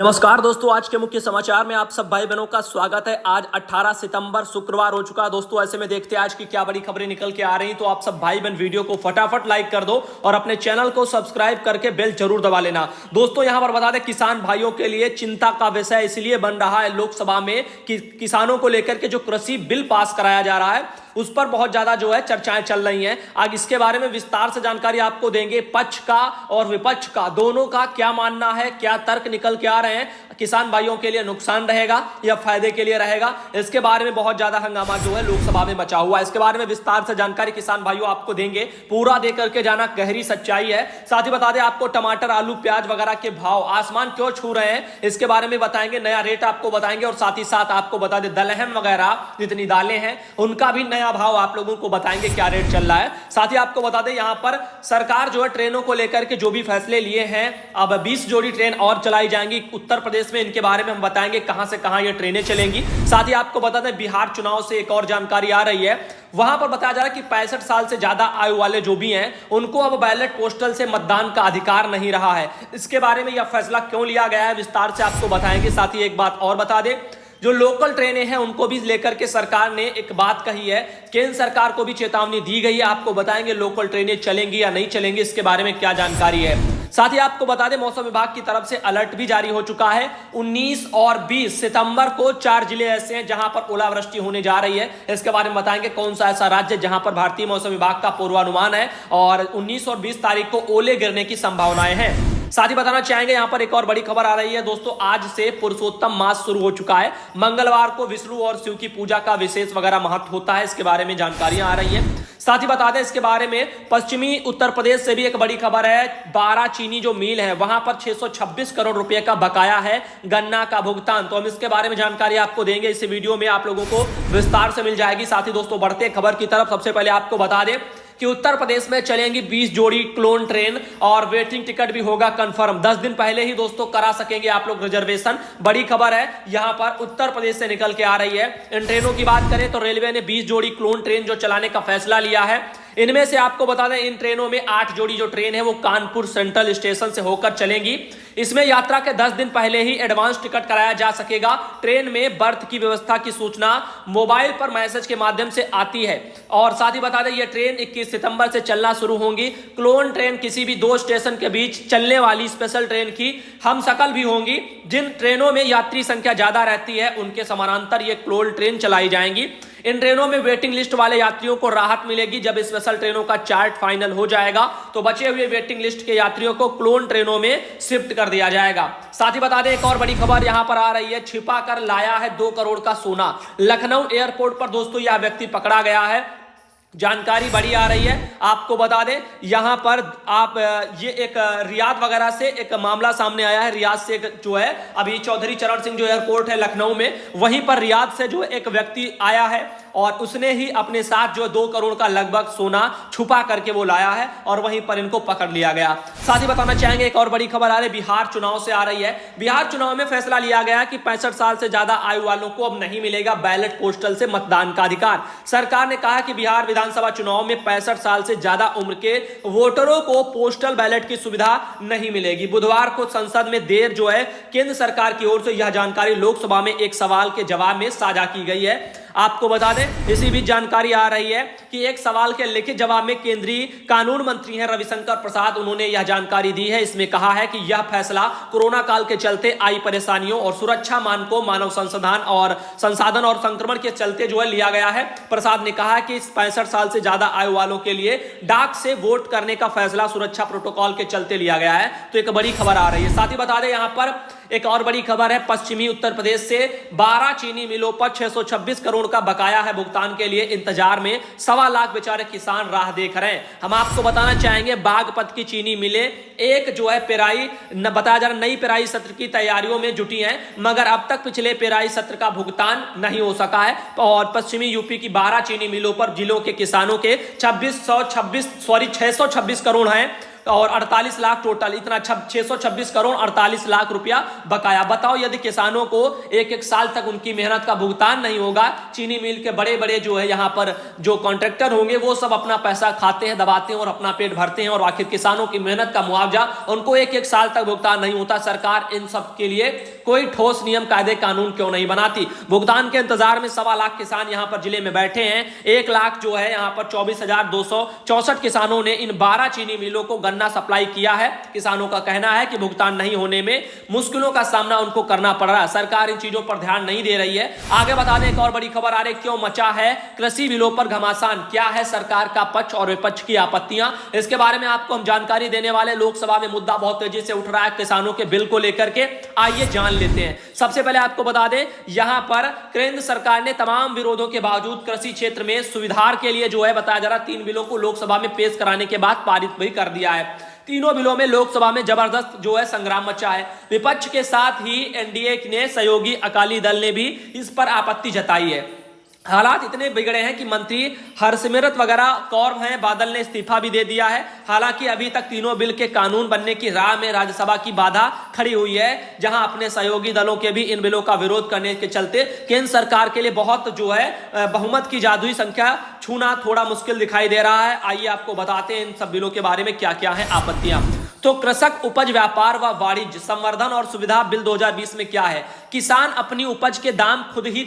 नमस्कार दोस्तों, आज के मुख्य समाचार में आप सब भाई बहनों का स्वागत है। आज 18 सितंबर शुक्रवार हो चुका है दोस्तों। ऐसे में देखते हैं आज की क्या बड़ी खबरें निकल के आ रही, तो आप सब भाई बहन वीडियो को फटाफट लाइक कर दो और अपने चैनल को सब्सक्राइब करके बेल जरूर दबा लेना। दोस्तों यहां पर बता दें, किसान भाइयों के लिए चिंता का विषय इसलिए बन रहा है लोकसभा में कि किसानों को लेकर के जो कृषि बिल पास कराया जा रहा है उस पर बहुत ज्यादा जो है चर्चाएं चल रही हैं। आज इसके बारे में विस्तार से जानकारी आपको देंगे। पक्ष का और विपक्ष का दोनों का क्या मानना है, क्या तर्क निकल के आ रहे हैं, किसान भाइयों के लिए नुकसान रहेगा या फायदे के लिए रहेगा, इसके बारे में बहुत ज्यादा हंगामा जो है लोकसभा में मचा हुआ है। इसके बारे में विस्तार से जानकारी किसान भाइयों आपको देंगे। पूरा दे करके जाना, गहरी सच्चाई है। साथ ही बता दें आपको टमाटर, आलू, प्याज वगैरह के भाव आसमान क्यों छू रहे हैं, इसके बारे में बताएंगे। नया रेट आपको बताएंगे और साथ ही साथ आपको बता दें दलहन वगैरह जितनी दालें हैं उनका भी नया भाव आप लोगों को बताएंगे, क्या रेट चल रहा है। साथ ही आपको बता दें यहां पर सरकार जो है ट्रेनों को लेकर के जो भी फैसले लिए हैं, अब 20 जोड़ी ट्रेन और चलाई जाएंगी उत्तर प्रदेश में। इनके बारे में हम बताएंगे कहां से कहां ये ट्रेनें चलेंगी। साथ ही आपको बता दें बिहार चुनाव से एक और जानकारी आ रही है। वहां पर बताया जा रहा है कि 65 साल से ज्यादा आयु वाले जो भी हैं उनको अब बैलेट पोस्टल से मतदान का अधिकार नहीं रहा है। इसके बारे में यह फैसला क्यों लिया गया है विस्तार से आपको बताएंगे। साथ ही एक बात और बता दें, जो लोकल ट्रेनें हैं उनको भी लेकर के सरकार ने एक बात कही है। केंद्र सरकार को भी चेतावनी दी गई है। आपको बताएंगे लोकल ट्रेनें चलेंगी या नहीं चलेंगी, इसके बारे में क्या जानकारी है। साथ ही आपको बता दें मौसम विभाग की तरफ से अलर्ट भी जारी हो चुका है। 19 और 20 सितंबर को 4 जिले ऐसे हैं जहां पर ओलावृष्टि होने जा रही है। इसके बारे में बताएंगे कौन सा ऐसा राज्य जहां पर भारतीय मौसम विभाग का पूर्वानुमान है और 19 और 20 तारीख को ओले गिरने की संभावनाएं हैं। साथ ही बताना चाहेंगे यहां पर एक और बड़ी खबर आ रही है दोस्तों। आज से पुरुषोत्तम मास शुरू हो चुका है। मंगलवार को विष्णु और शिव की पूजा का विशेष वगैरह महत्व होता है। इसके बारे में जानकारियां आ रही हैं। साथ ही बता दें इसके बारे में पश्चिमी उत्तर प्रदेश से भी एक बड़ी खबर है। 12 चीनी जो मिल है वहां पर 626 करोड़ रुपए का बकाया है गन्ना का भुगतान। तो हम इसके बारे में जानकारी आपको देंगे। इस वीडियो में आप लोगों को विस्तार से मिल जाएगी। साथ ही दोस्तों बढ़ते खबर की तरफ, सबसे पहले आपको बता दें कि उत्तर प्रदेश में चलेंगी 20 जोड़ी क्लोन ट्रेन और वेटिंग टिकट भी होगा कंफर्म। 10 दिन पहले ही दोस्तों करा सकेंगे आप लोग रिजर्वेशन। बड़ी खबर है यहां पर उत्तर प्रदेश से निकल के आ रही है। इन ट्रेनों की बात करें तो रेलवे ने 20 जोड़ी क्लोन ट्रेन जो चलाने का फैसला लिया है। इनमें से आपको बता दें इन ट्रेनों में 8 जोड़ी जो ट्रेन है वो कानपुर सेंट्रल स्टेशन से होकर चलेंगी। इसमें यात्रा के 10 दिन पहले ही एडवांस टिकट कराया जा सकेगा। ट्रेन में बर्थ की व्यवस्था की सूचना मोबाइल पर मैसेज के माध्यम से आती है। और साथ ही बता दें यह ट्रेन 21 सितंबर से चलना शुरू होंगी। क्लोन ट्रेन किसी भी 2 स्टेशन के बीच चलने वाली स्पेशल ट्रेन की हम शकल भी होंगी। जिन ट्रेनों में यात्री संख्या ज्यादा रहती है उनके समानांतर ये क्लोन ट्रेन चलाई जाएंगी। इन ट्रेनों में वेटिंग लिस्ट वाले यात्रियों को राहत मिलेगी। जब स्पेशल ट्रेनों का चार्ट फाइनल हो जाएगा तो बचे हुए वेटिंग लिस्ट के यात्रियों को क्लोन ट्रेनों में शिफ्ट कर दिया जाएगा। साथ ही बता दें एक और बड़ी खबर यहां पर आ रही है। छिपा कर लाया है 2 करोड़ का सोना। लखनऊ एयरपोर्ट पर दोस्तों यह व्यक्ति पकड़ा गया है। जानकारी बड़ी आ रही है। आपको बता दें यहां पर आप ये एक रियाद वगैरह से एक मामला सामने आया है। रियाद से जो है अभी चौधरी चरण सिंह जो एयरपोर्ट है लखनऊ में, वहीं पर रियाद से जो एक व्यक्ति आया है और उसने ही अपने साथ जो 2 करोड़ का लगभग सोना छुपा करके वो लाया है और वहीं पर इनको पकड़ लिया गया। साथ ही बताना चाहेंगे एक और बड़ी खबर आ रही है बिहार चुनाव से आ रही है। बिहार चुनाव में फैसला लिया गया कि 65 साल से ज्यादा आयु वालों को अब नहीं मिलेगा बैलेट पोस्टल से मतदान का अधिकार। सरकार ने कहा कि बिहार विधानसभा चुनाव में 65 साल से ज्यादा उम्र के वोटरों को पोस्टल बैलेट की सुविधा नहीं मिलेगी। बुधवार को संसद में देर जो है केंद्र सरकार की ओर से यह जानकारी लोकसभा में एक सवाल के जवाब में साझा की गई है। आपको बता दें इसी बीच जानकारी आ रही है कि एक सवाल के लिखित जवाब में केंद्रीय कानून मंत्री हैं रविशंकर प्रसाद, उन्होंने यह जानकारी दी है। इसमें कहा है कि यह फैसला कोरोना काल के चलते आई परेशानियों और सुरक्षा मानकों, मानव संसाधन और संक्रमण के चलते जो है लिया गया है। प्रसाद ने कहा कि 65 साल से ज्यादा आयु वालों के लिए डाक से वोट करने का फैसला सुरक्षा प्रोटोकॉल के चलते लिया गया है। तो एक बड़ी खबर आ रही है। साथ ही बता दें यहां पर एक और बड़ी खबर है पश्चिमी उत्तर प्रदेश से। 12 चीनी मिलों पर 626 करोड़ का बकाया है भुगतान के लिए इंतजार में 1.25 लाख बेचारे किसान राह देख रहे हैं। हम आपको बताना चाहेंगे बागपत की चीनी मिलें एक जो है पेराई बताया जा रहा नई पेराई सत्र की तैयारियों में जुटी हैं, मगर अब तक पिछले पेराई सत्र का भुगतान नहीं हो सका है। और पश्चिमी यूपी की 12 चीनी मिलों पर जिलों के किसानों के 626 करोड़ हैं और 48 लाख टोटल, इतना 626 करोड़ 48 लाख रुपया बकाया। बताओ यदि किसानों को एक एक साल तक उनकी मेहनत का भुगतान नहीं होगा, चीनी मिल के बड़े बड़े जो है यहाँ पर जो कॉन्ट्रैक्टर होंगे वो सब अपना पैसा खाते हैं, दबाते हैं और अपना पेट भरते हैं, और आखिर किसानों की मेहनत का मुआवजा उनको एक एक साल तक भुगतान नहीं होता। सरकार इन सब के लिए कोई ठोस नियम कायदे कानून क्यों नहीं बनाती? भुगतान के इंतजार में 1.25 लाख किसान यहां पर जिले में बैठे हैं। 1 लाख जो है यहां पर 24,264 किसानों ने इन 12 चीनी मिलों को गन्ना सप्लाई किया है। किसानों का कहना है कि भुगतान नहीं होने में मुश्किलों का सामना उनको करना पड़ रहा है। सरकार इन चीजों पर ध्यान नहीं दे रही है। आगे बता दें, एक और बड़ी खबर आ रही, क्यों मचा है कृषि बिलों पर घमासान, क्या है सरकार का पक्ष और विपक्ष की आपत्तियां, इसके बारे में आपको हम जानकारी देने वाले। लोकसभा में मुद्दा बहुत तेजी से उठ रहा है किसानों के बिल को लेकर के, आइए जान लेते हैं। सबसे पहले आपको बता दें, यहां पर केंद्र सरकार ने तमाम विरोधों के बावजूद कृषि क्षेत्र में सुधार के लिए जो है बताया जा रहा 3 बिलों को लोकसभा में पेश कराने के बाद पारित भी कर दिया है। तीनों बिलों में लोकसभा में जबरदस्त जो है संग्राम मचा है। विपक्ष के साथ ही एनडीए ने सहयोगी अकाली दल ने भी इस पर आपत्ति जताई है। हालात इतने बिगड़े हैं कि मंत्री हरसिमरत वगैरह कौर हैं, बादल ने इस्तीफा भी दे दिया है। हालांकि अभी तक तीनों बिल के कानून बनने की राह में राज्यसभा की बाधा खड़ी हुई है, जहां अपने सहयोगी दलों के भी इन बिलों का विरोध करने के चलते केंद्र सरकार के लिए बहुत जो है बहुमत की जादुई संख्या छूना थोड़ा मुश्किल दिखाई दे रहा है। आइए आपको बताते हैं इन सब बिलों के बारे में क्या क्या है आपत्तियां। तो कृषक उपज व्यापार व वाणिज्य संवर्धन और सुविधा बिल 2020 में क्या है? किसान अपनी उपज के दाम खुद ही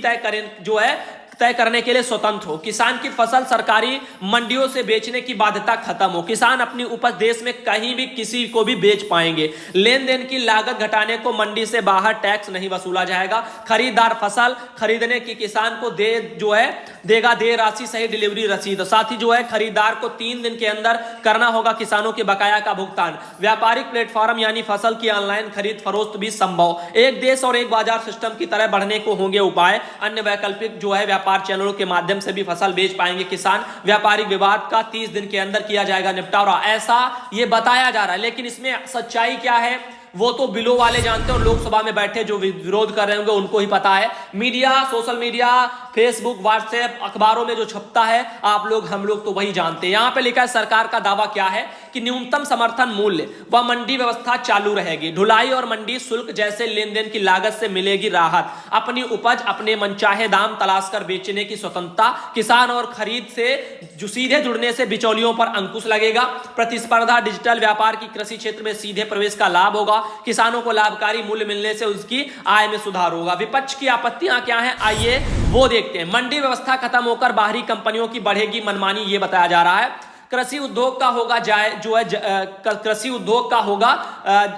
तय करने के लिए स्वतंत्र हो। किसान की फसल सरकारी मंडियों से बेचने की बाध्यता खत्म हो। किसान अपनी उपज देश में कहीं भी किसी को भी बेच पाएंगे। लेन देन की लागत घटाने को मंडी से बाहर टैक्स नहीं वसूला जाएगा। खरीदार फसल खरीदने की किसान को देगा दे राशि सही डिलीवरी रसीद। साथ ही जो है खरीदार को 3 दिन के अंदर करना होगा किसानों के बकाया का भुगतान। व्यापारिक प्लेटफॉर्म यानी फसल की ऑनलाइन खरीद फरोख्त भी संभव। एक देश और एक बाजार सिस्टम की तरह बढ़ने को होंगे उपाय। अन्य वैकल्पिक जो है व्यापार चैनलों के माध्यम से भी फसल बेच पाएंगे किसान। व्यापारिक विवाद का 30 दिन के अंदर किया जाएगा निपटारा, ऐसा ये बताया जा रहा है। लेकिन इसमें सच्चाई क्या है वो तो बिलो वाले जानते हैं और लोकसभा में बैठे जो विरोध कर रहे होंगे उनको ही पता है। Media, social media, Facebook, WhatsApp, अखबारों में जो छपता है आप लोग हम लोग तो वही जानते हैं। यहां पे लिखा है सरकार का दावा क्या है कि न्यूनतम समर्थन मूल्य व मंडी व्यवस्था चालू रहेगी। ढुलाई और मंडी शुल्क जैसे लेन देन की लागत से मिलेगी राहत। अपनी उपज अपने मनचाहे दाम तलाश कर बेचने की स्वतंत्रता। किसान और खरीद से सीधे जुड़ने से बिचौलियों पर अंकुश लगेगा। प्रतिस्पर्धा, डिजिटल व्यापार की कृषि क्षेत्र में सीधे प्रवेश का लाभ होगा। किसानों को लाभकारी मूल्य मिलने से उसकी आय में सुधार होगा। विपक्ष की आपत्तियां क्या हैं आइए वो देखते हैं। मंडी व्यवस्था खत्म होकर बाहरी कंपनियों की बढ़ेगी मनमानी, ये बताया जा रहा है। कृषि उद्योग का होगा कृषि उद्योग का होगा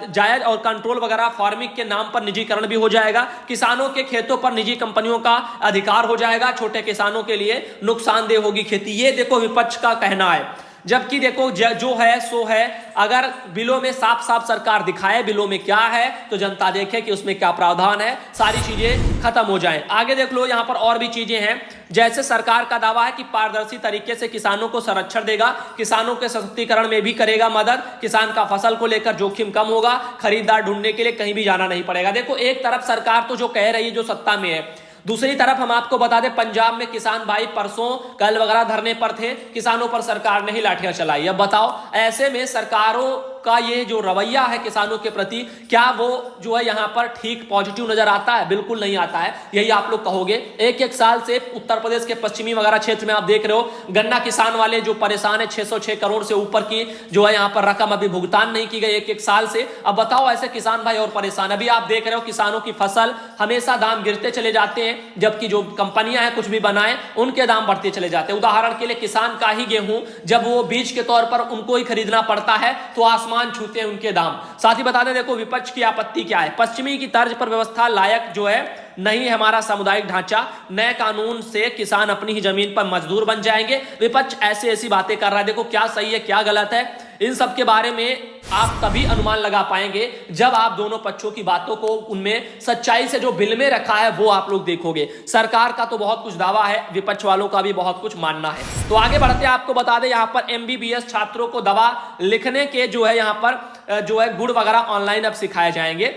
जायज और कंट्रोल वगैरह। फार्मिंग के नाम पर निजीकरण भी हो जाएगा। किसानों के खेतों पर निजी कंपनियों का अधिकार हो जाएगा। छोटे किसानों के लिए नुकसानदेह होगी खेती। ये देखो विपक्ष का कहना है। जबकि देखो जो है सो है। अगर बिलों में साफ साफ सरकार दिखाए बिलों में क्या है तो जनता देखे कि उसमें क्या प्रावधान है, सारी चीजें खत्म हो जाएं। आगे देख लो, यहां पर और भी चीजें हैं। जैसे सरकार का दावा है कि पारदर्शी तरीके से किसानों को संरक्षण देगा। किसानों के सशक्तिकरण में भी करेगा मदद। किसान का फसल को लेकर जोखिम कम होगा। खरीदार ढूंढने के लिए कहीं भी जाना नहीं पड़ेगा। देखो एक तरफ सरकार तो जो कह रही है जो सत्ता में है, दूसरी तरफ हम आपको बता दें पंजाब में किसान भाई परसों कल वगैरह धरने पर थे। किसानों पर सरकार ने ही लाठियां चलाई। अब बताओ ऐसे में सरकारों का ये जो रवैया है किसानों के प्रति, क्या वो जो है यहाँ पर ठीक पॉजिटिव नजर आता है? बिल्कुल नहीं आता है। यही आप लोग कहोगे। एक एक साल से उत्तर प्रदेश के पश्चिमी वगैरह क्षेत्र में आप देख रहे हो गन्ना किसान वाले जो परेशान है, 606 करोड़ से ऊपर की जो है यहाँ पर रकम अभी भुगतान नहीं की गई एक एक साल से। अब बताओ ऐसे किसान भाई और परेशान। अभी आप देख रहे हो किसानों की फसल हमेशा दाम गिरते चले जाते हैं, जबकि जो कंपनियां हैं कुछ भी बनाए उनके दाम बढ़ते चले जाते हैं। उदाहरण के लिए किसान का ही गेहूं जब वो बीज के तौर पर उनको ही खरीदना पड़ता है तो आसमान छूते हैं उनके दाम। साथ ही बता दें, देखो विपक्ष की आपत्ति क्या है। पश्चिमी की तर्ज पर व्यवस्था लायक जो है नहीं हमारा सामुदायिक ढांचा। नए कानून से किसान अपनी ही जमीन पर मजदूर बन जाएंगे। विपक्ष ऐसी बातें कर रहा है। देखो क्या सही है क्या गलत है, इन सब के बारे में आप तभी अनुमान लगा पाएंगे जब आप दोनों पक्षों की बातों को उनमें सच्चाई से जो बिल में रखा है वो आप लोग देखोगे। सरकार का तो बहुत कुछ दावा है, विपक्ष वालों का भी बहुत कुछ मानना है। तो आगे बढ़ते आपको बता दें, यहाँ पर MBBS छात्रों को दवा लिखने के जो है यहाँ पर जो है गुण वगैरह ऑनलाइन अब सिखाए जाएंगे।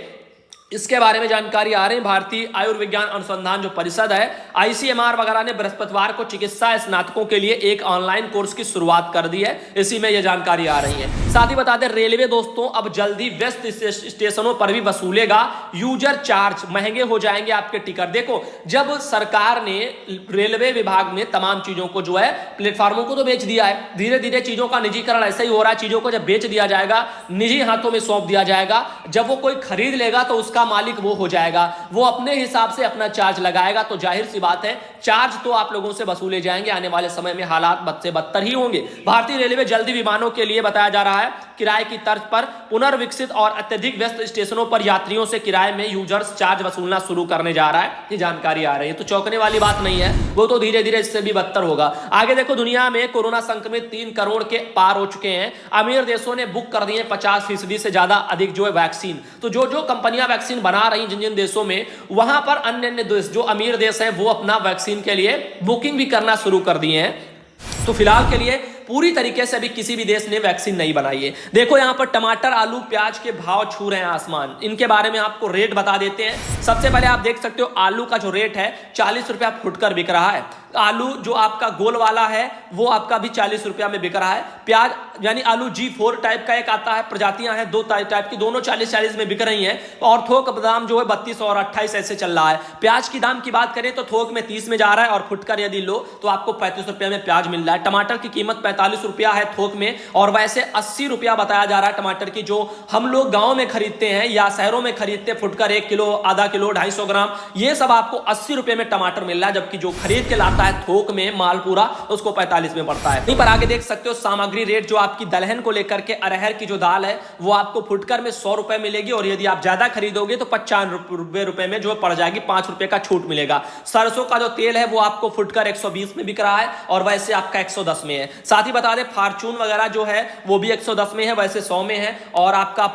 इसके बारे में जानकारी आ रही है। भारतीय आयुर्विज्ञान अनुसंधान जो परिषद है आईसीएमआर वगैरह ने बृहस्पतिवार को चिकित्सा स्नातकों के लिए एक ऑनलाइन कोर्स की शुरुआत कर दी है। इसी में यह जानकारी आ रही है। साथ ही बता दें रेलवे दोस्तों अब जल्दी व्यस्त स्टेशनों पर भी वसूलेगा यूजर चार्ज, महंगे हो जाएंगे आपके टिकट। देखो जब सरकार ने रेलवे विभाग ने तमाम चीजों को जो है प्लेटफॉर्मों को तो बेच दिया है, धीरे धीरे चीजों का निजीकरण ऐसा ही हो रहा है। चीजों को जब बेच दिया जाएगा, निजी हाथों में सौंप दिया जाएगा, जब वो कोई खरीद लेगा तो उसका मालिक वो हो जाएगा, वो अपने हिसाब से अपना चार्ज लगाएगा। तो जाहिर सी बात है चार्ज तो आप लोगों से वसूले जाएंगे। आने वाले समय में हालात बद से बदतर ही होंगे। भारतीय रेलवे जल्दी विमानों के लिए बताया जा रहा है किराए की तर्ज पर पुनर्विकसित और अत्यधिक व्यस्त स्टेशनों पर यात्रियों से किराए में यूजर्स चार्ज वसूलना शुरू करने जा रहा है। ये जानकारी आ रही है, तो चौंकने वाली बात नहीं है, वो तो धीरे धीरे इससे भी बदतर होगा। आगे देखो दुनिया में कोरोना संक्रमित 3 करोड़ के पार हो चुके हैं। अमीर देशों ने बुक कर दिए 50% से ज्यादा अधिक जो है वैक्सीन। तो जो कंपनियां वैक्सीन बना रही जिन जिन देशों में, वहां पर अन्य देश जो अमीर देश हैं वो अपना वैक्सीन के लिए बुकिंग भी करना शुरू कर दिए हैं। तो फिलहाल के लिए पूरी तरीके से अभी किसी भी देश ने वैक्सीन नहीं बनाई है। देखो यहां पर टमाटर, आलू, प्याज के भाव छू रहे हैं आसमान। इनके बारे में आपको रेट बता देते हैं। सबसे पहले आप देख सकते हो आलू का जो रेट है 40 रुपया फुटकर बिक रहा है। आलू जो आपका गोल वाला है वो आपका भी 40 रुपया में बिक रहा है। प्याज यानी आलू G4 टाइप का एक आता है, प्रजातियां हैं 2 टाइप की, दोनों 40-40 में बिक रही हैं। और थोक दाम जो है 32 और 28 ऐसे चल रहा है। प्याज की दाम की बात करें तो थोक में 30 में जा रहा है और फुटकर यदि लो तो आपको 35 रुपया में प्याज मिल रहा है। टमाटर की कीमत 45 रुपया है थोक में, और वैसे 80 रुपया बताया जा रहा है टमाटर की, जो हम लोग गांव में खरीदते हैं या शहरों में खरीदते हैं फुटकर 1 किलो, आधा किलो, 250 ग्राम, ये सब आपको 80 रुपए में टमाटर मिल रहा है। जबकि जो खरीद के लाता है थोक में माल पूरा, उसको 45 में पड़ता है। यहीं पर आगे देख सकते हो सामग्री रेट, जो आपकी दलहन को लेकर के अरहर की जो दाल है वो आपको फुटकर में 100 रुपए मिलेगी, और यदि आप ज्यादा खरीदोगे तो 55 रुपए में जो पड़ जाएगी, 5 रुपए का छूट मिलेगा। सरसों का जो तेल है वो आपको फुटकर 120 में बिक रहा है, और वैसे आपका 110 में है। साथ ही बता दें फार्चून वगैरह जो है वो भी 110 में है, वैसे 100 में है। और आपका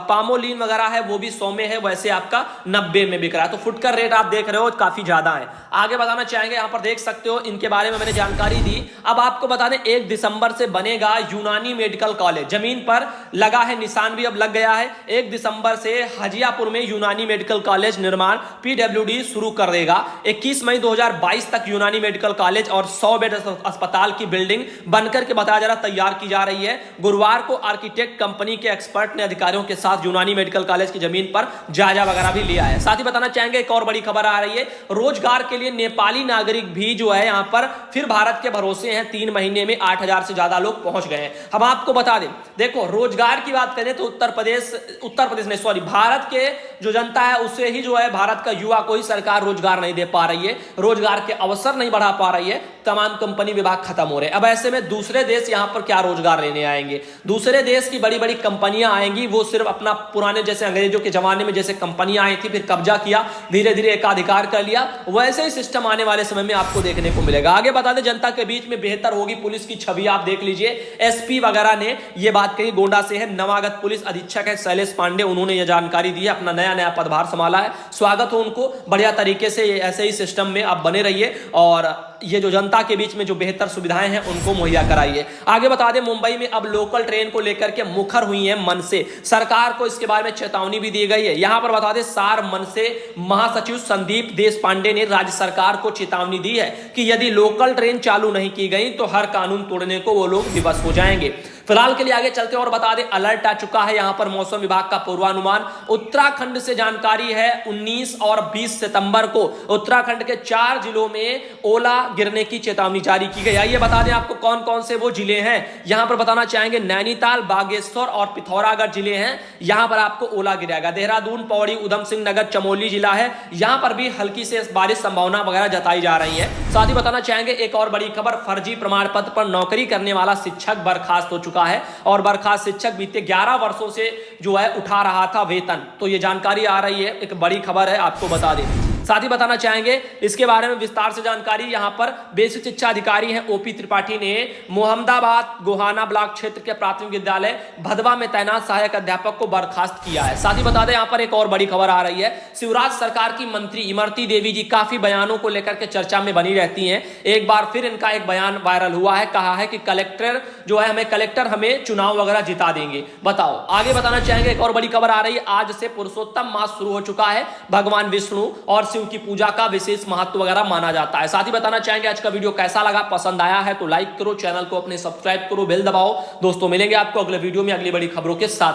पामोलिन वगैरह है वो भी 100 में है, वैसे आपका 90 में बिक रहा है। तो फुटकर रेट आप देख रहे हो काफी ज्यादा है। आगे बताना चाहेंगे, यहां पर देख सकते हो इनके बारे में मैंने जानकारी दी। अब आपको बता दें 1 दिसंबर से बनेगा यूनानी मेडिकल कॉलेज। जमीन पर लगा है, निशान भी अब लग गया है। 1 दिसंबर से हजियापुर में यूनानी मेडिकल कॉलेज निर्माण PWD शुरू कर देगा। 21 मई 2022 तक यूनानी मेडिकल कॉलेज और 100 बेड अस्पताल की बिल्डिंग बनकर के बताया जा रहा तैयार की जा रही है। गुरुवार को आर्किटेक्ट कंपनी के एक्सपर्ट ने अधिकारियों के साथ यूनानी मेडिकल कॉलेज की जमीन पर जायजा वगैरह भी लिया है। साथ ही बताना चाहेंगे एक और बड़ी खबर आ रही है, रोजगार के लिए नेपाली नागरिक भी जो है यहां पर फिर भारत के भरोसे हैं। 3 महीने में 8000 से ज्यादा लोग पहुंच गए हैं। हम आपको बता दें, देखो रोजगार की बात करें तो उत्तर प्रदेश नहीं सॉरी भारत के जो जनता है उसे ही जो है भारत का युवा को ही सरकार रोजगार नहीं दे पा रही है, रोजगार के अवसर नहीं बढ़ा पा रही है। तमाम कंपनी विभाग खत्म हो रहे हैं। अब ऐसे में दूसरे देश यहां पर क्या रोजगार लेने आएंगे? दूसरे देश की बड़ी बड़ी कंपनियां आएंगी, वो सिर्फ अपना पुराने जैसे अंग्रेजों के जमाने में जैसे कंपनियां आई थी फिर कब्जा किया, धीरे धीरे एकाधिकार कर लिया, वैसे ही सिस्टम आने वाले समय में आपको देखने को मिलेगा। आगे बता दें जनता के बीच में बेहतर होगी पुलिस की छवि, आप देख लीजिए। SP वगैरह ने यह बात कही, गोंडा से है, नवागत पुलिस अधीक्षक है शैलेश पांडे, उन्होंने यह जानकारी दी है, अपना नया पदभार संभाला है। स्वागत हो उनको, बढ़िया तरीके से ऐसे ही सिस्टम में आप बने रहिए और ये जो जनता के बीच में जो बेहतर सुविधाएं हैं उनको मुहैया कराइए। आगे बता दें मुंबई में अब लोकल ट्रेन को लेकर के मुखर हुई है मनसे, सरकार को इसके बारे में चेतावनी भी दी गई है। यहां पर बता दें सार मनसे महासचिव संदीप देशपांडे ने राज्य सरकार को चेतावनी दी है कि यदि लोकल ट्रेन चालू नहीं की गई तो हर कानून तोड़ने को वो लोग विवश हो जाएंगे। फिलहाल के लिए आगे चलते और बता दें अलर्ट आ चुका है यहां पर मौसम विभाग का पूर्वानुमान। उत्तराखंड से जानकारी है 19 और 20 सितंबर को उत्तराखंड के 4 जिलों में ओला गिरने की चेतावनी जारी की गई। आइए बता दें आपको कौन कौन से वो जिले हैं। यहां पर बताना चाहेंगे नैनीताल, बागेश्वर और पिथौरागढ़ जिले हैं, यहां पर आपको ओला गिरेगा। देहरादून, पौड़ी, उधम सिंह नगर, चमोली जिला है, यहां पर भी हल्की से बारिश संभावना वगैरह जताई जा रही है। साथ ही बताना चाहेंगे एक और बड़ी खबर, फर्जी प्रमाण पत्र पर नौकरी करने वाला शिक्षक बर्खास्त हो चुका है और बर्खास्त शिक्षक बीते 11 वर्षों से जो है उठा रहा था वेतन। तो ये जानकारी आ रही है, एक बड़ी खबर है, आपको बता दें। साथ ही बताना चाहेंगे इसके बारे में विस्तार से जानकारी यहां पर बेसिक शिक्षा अधिकारी हैं ओपी त्रिपाठी ने मोहम्मदाबाद गोहाना ब्लॉक क्षेत्र के प्राथमिक विद्यालय भदवा में तैनात सहायक अध्यापक को बर्खास्त किया है। साथ ही बता दें यहां पर एक और बड़ी खबर आ रही है, शिवराज सरकार की मंत्री इमरती देवी जी काफी बयानों को लेकर के चर्चा में बनी रहती हैं। एक बार फिर इनका एक बयान वायरल हुआ है, कहा है कि कलेक्टर हमें चुनाव वगैरह जिता देंगे। बताओ, आगे बताना चाहेंगे एक और बड़ी खबर आ रही है, आज से पुरुषोत्तम मास शुरू हो चुका है। भगवान विष्णु और शिव की पूजा का विशेष महत्व वगैरह माना जाता है। साथ ही बताना चाहेंगे आज का वीडियो कैसा लगा, पसंद आया है तो लाइक करो, चैनल को अपने सब्सक्राइब करो, बेल दबाओ। दोस्तों मिलेंगे आपको अगले वीडियो में अगली बड़ी खबरों के साथ।